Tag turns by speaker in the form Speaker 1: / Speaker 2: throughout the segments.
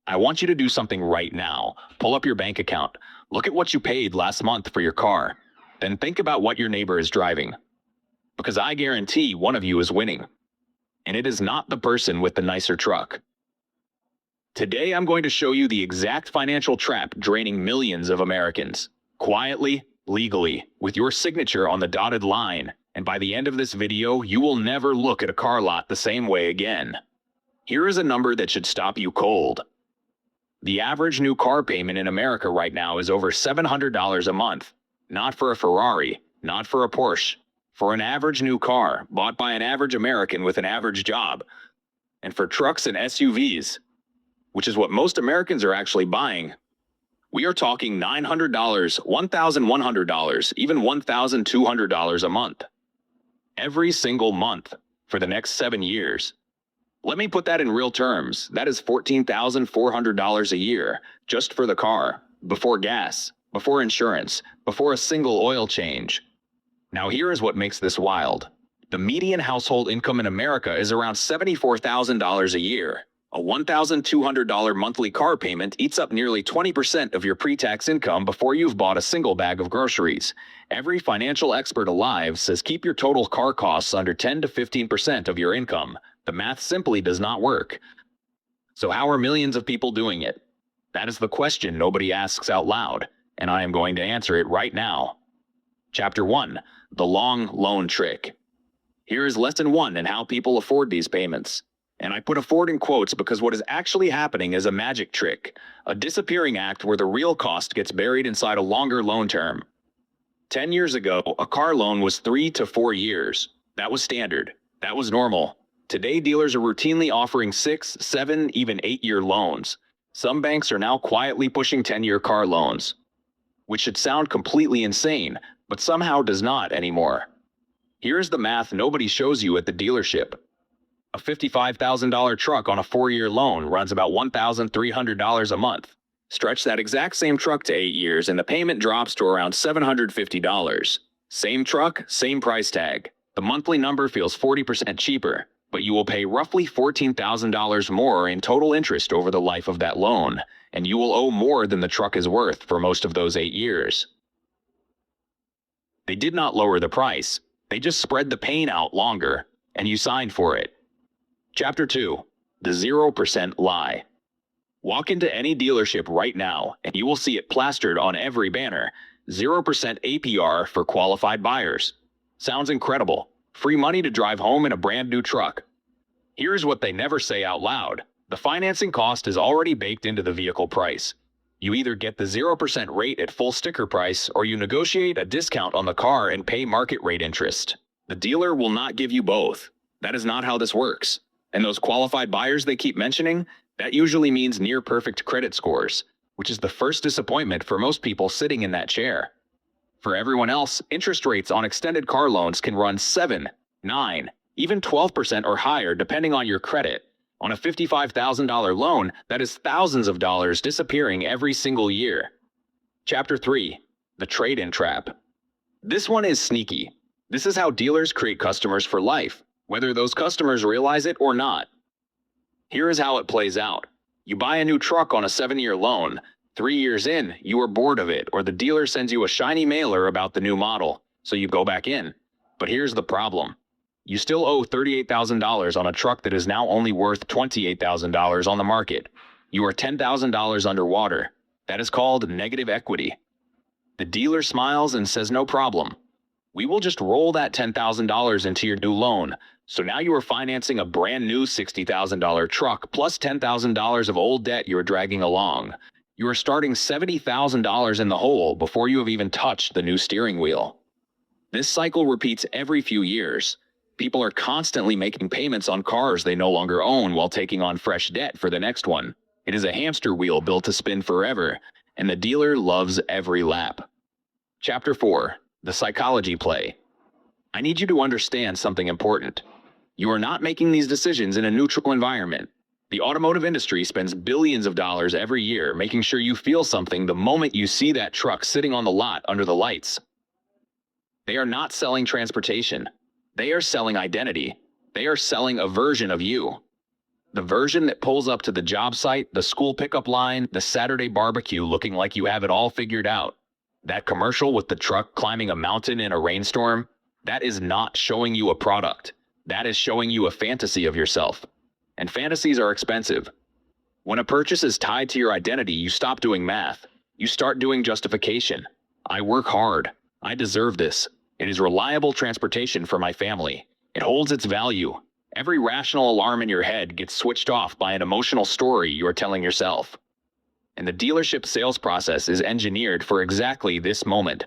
Speaker 1: I want you to do something right now. Pull up your bank account. Look at what you paid last month for your car. Then think about what your neighbor is driving. Because I guarantee one of you is winning. And it is not the person with the nicer truck. Today I'm going to show you the exact financial trap draining millions of Americans. Quietly, legally, with your signature on the dotted line. And by the end of this video, you will never look at a car lot the same way again. Here is a number that should stop you cold. The average new car payment in America right now is over $700 a month. Not for a Ferrari, not for a Porsche. For an average new car, bought by an average American with an average job. And for trucks and SUVs, which is what most Americans are actually buying, we are talking $900, $1,100, even $1,200 a month. Every single month for the next 7 years. Let me put that in real terms. That is $14,400 a year just for the car, before gas, before insurance, before a single oil change. Now here is what makes this wild. The median household income in America is around $74,000 a year. A $1,200 monthly car payment eats up nearly 20% of your pre-tax income before you've bought a single bag of groceries. Every financial expert alive says keep your total car costs under 10 to 15% of your income. The math simply does not work. So how are millions of people doing it? That is the question nobody asks out loud, and I am going to answer it right now. Chapter 1. The Long Loan Trick. Here is Lesson 1 in how people afford these payments. And I put afford in quotes because what is actually happening is a magic trick, a disappearing act where the real cost gets buried inside a longer loan term. 10 years ago, a car loan was 3 to 4 years. That was standard. That was normal. Today, dealers are routinely offering 6, 7, even 8-year loans. Some banks are now quietly pushing 10-year car loans, which should sound completely insane, but somehow does not anymore. Here's the math nobody shows you at the dealership. A $55,000 truck on a 4-year loan runs about $1,300 a month. Stretch that exact same truck to 8 years and the payment drops to around $750. Same truck, same price tag. The monthly number feels 40% cheaper, but you will pay roughly $14,000 more in total interest over the life of that loan, and you will owe more than the truck is worth for most of those 8 years. They did not lower the price. They just spread the pain out longer, and you signed for it. Chapter 2. The 0% Lie. Walk into any dealership right now, and you will see it plastered on every banner. 0% APR for qualified buyers. Sounds incredible. Free money to drive home in a brand new truck. Here's what they never say out loud. The financing cost is already baked into the vehicle price. You either get the 0% rate at full sticker price, or you negotiate a discount on the car and pay market rate interest. The dealer will not give you both. That is not how this works. And those qualified buyers they keep mentioning, that usually means near perfect credit scores, which is the first disappointment for most people sitting in that chair. For everyone else, interest rates on extended car loans can run 7, 9, even 12% or higher depending on your credit. On a $55,000 loan, that is thousands of dollars disappearing every single year. Chapter 3. The Trade-in Trap. This one is sneaky. This is how dealers create customers for life, whether those customers realize it or not. Here is how it plays out. You buy a new truck on a 7-year loan. 3 years in, you are bored of it, or the dealer sends you a shiny mailer about the new model, so you go back in. But here's the problem. You still owe $38,000 on a truck that is now only worth $28,000 on the market. You are $10,000 underwater. That is called negative equity. The dealer smiles and says no problem. We will just roll that $10,000 into your new loan. So now you are financing a brand new $60,000 truck plus $10,000 of old debt you are dragging along. You are starting $70,000 in the hole before you have even touched the new steering wheel. This cycle repeats every few years. People are constantly making payments on cars they no longer own while taking on fresh debt for the next one. It is a hamster wheel built to spin forever, and the dealer loves every lap. Chapter 4. The Psychology Play. I need you to understand something important. You are not making these decisions in a neutral environment. The automotive industry spends billions of dollars every year making sure you feel something the moment you see that truck sitting on the lot under the lights. They are not selling transportation. They are selling identity. They are selling a version of you. The version that pulls up to the job site, the school pickup line, the Saturday barbecue looking like you have it all figured out. That commercial with the truck climbing a mountain in a rainstorm, that is not showing you a product. That is showing you a fantasy of yourself. And fantasies are expensive. When a purchase is tied to your identity, you stop doing math. You start doing justification. I work hard. I deserve this. It is reliable transportation for my family. It holds its value. Every rational alarm in your head gets switched off by an emotional story you are telling yourself. And the dealership sales process is engineered for exactly this moment.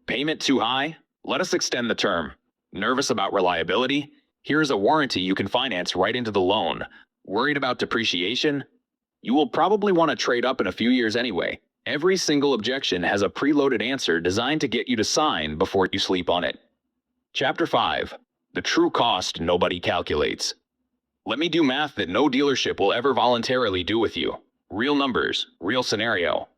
Speaker 1: Payment too high? Let us extend the term. Nervous about reliability? Here's a warranty you can finance right into the loan. Worried about depreciation? You will probably want to trade up in a few years anyway. Every single objection has a preloaded answer designed to get you to sign before you sleep on it. Chapter 5. The true cost nobody calculates. Let me do math that no dealership will ever voluntarily do with you. Real numbers, real scenario.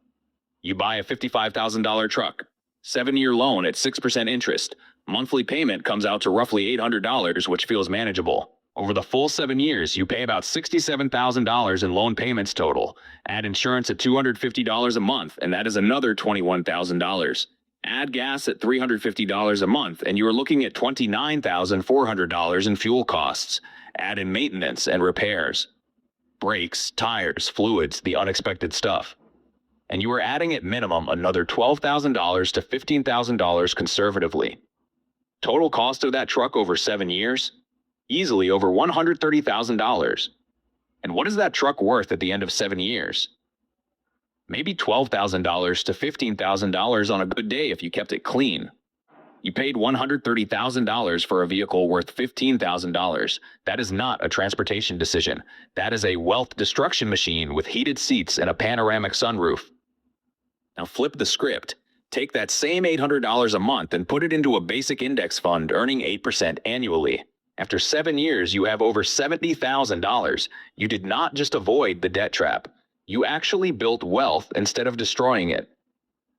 Speaker 1: You buy a $55,000 truck, 7-year loan at 6% interest. Monthly payment comes out to roughly $800, which feels manageable. Over the full 7 years, you pay about $67,000 in loan payments total. Add insurance at $250 a month, and that is another $21,000. Add gas at $350 a month, and you are looking at $29,400 in fuel costs. Add in maintenance and repairs. Brakes, tires, fluids, the unexpected stuff. And you are adding at minimum another $12,000 to $15,000 conservatively. Total cost of that truck over 7 years? Easily over $130,000. And what is that truck worth at the end of 7 years? Maybe $12,000 to $15,000 on a good day if you kept it clean. You paid $130,000 for a vehicle worth $15,000. That is not a transportation decision. That is a wealth destruction machine with heated seats and a panoramic sunroof. Now flip the script. Take that same $800 a month and put it into a basic index fund earning 8% annually. After 7 years, you have over $70,000. You did not just avoid the debt trap. You actually built wealth instead of destroying it.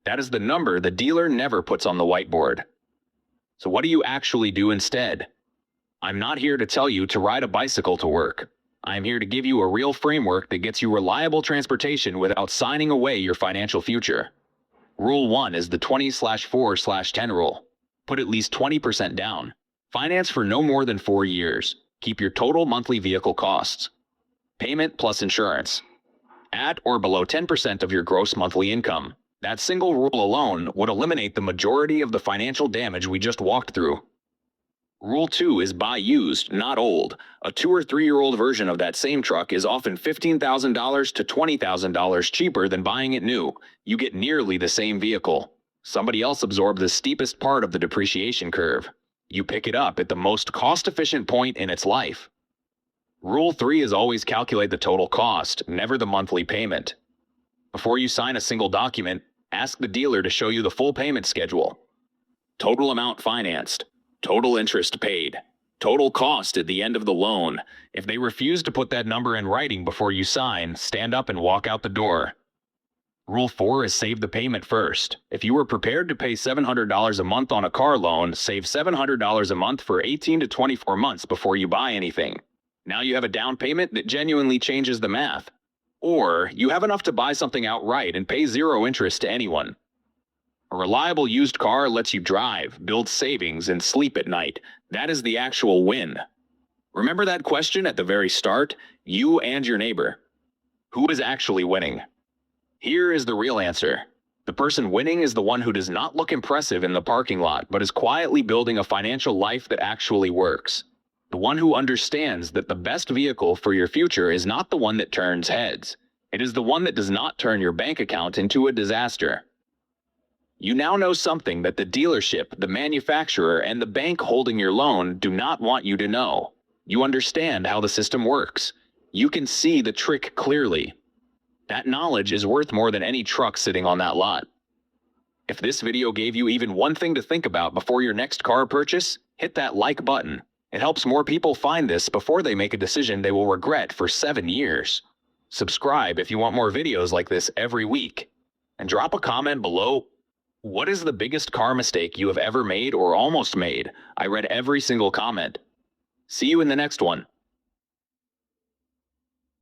Speaker 1: That is the number the dealer never puts on the whiteboard. So what do you actually do instead? I'm not here to tell you to ride a bicycle to work. I'm here to give you a real framework that gets you reliable transportation without signing away your financial future. Rule 1 is the 20/4/10 rule. Put at least 20% down. Finance for no more than 4 years. Keep your total monthly vehicle costs. Payment plus insurance. At or below 10% of your gross monthly income. That single rule alone would eliminate the majority of the financial damage we just walked through. Rule 2 is buy used, not old. A 2 or 3-year-old version of that same truck is often $15,000 to $20,000 cheaper than buying it new. You get nearly the same vehicle. Somebody else absorbed the steepest part of the depreciation curve. You pick it up at the most cost-efficient point in its life. Rule 3 is always calculate the total cost, never the monthly payment. Before you sign a single document, ask the dealer to show you the full payment schedule. Total amount financed. Total interest paid. Total cost at the end of the loan. If they refuse to put that number in writing before you sign, stand up and walk out the door. Rule 4 is save the payment first. If you were prepared to pay $700 a month on a car loan, save $700 a month for 18 to 24 months before you buy anything. Now you have a down payment that genuinely changes the math. Or you have enough to buy something outright and pay 0 interest to anyone. A reliable used car lets you drive, build savings, and sleep at night. That is the actual win. Remember that question at the very start? You and your neighbor. Who is actually winning? Here is the real answer. The person winning is the one who does not look impressive in the parking lot, but is quietly building a financial life that actually works. The one who understands that the best vehicle for your future is not the one that turns heads. It is the one that does not turn your bank account into a disaster. You now know something that the dealership, the manufacturer, and the bank holding your loan do not want you to know. You understand how the system works. You can see the trick clearly. That knowledge is worth more than any truck sitting on that lot. If this video gave you even one thing to think about before your next car purchase, hit that like button. It helps more people find this before they make a decision they will regret for 7 years. Subscribe if you want more videos like this every week. And drop a comment below. What is the biggest car mistake you have ever made or almost made? I read every single comment. See you in the next one.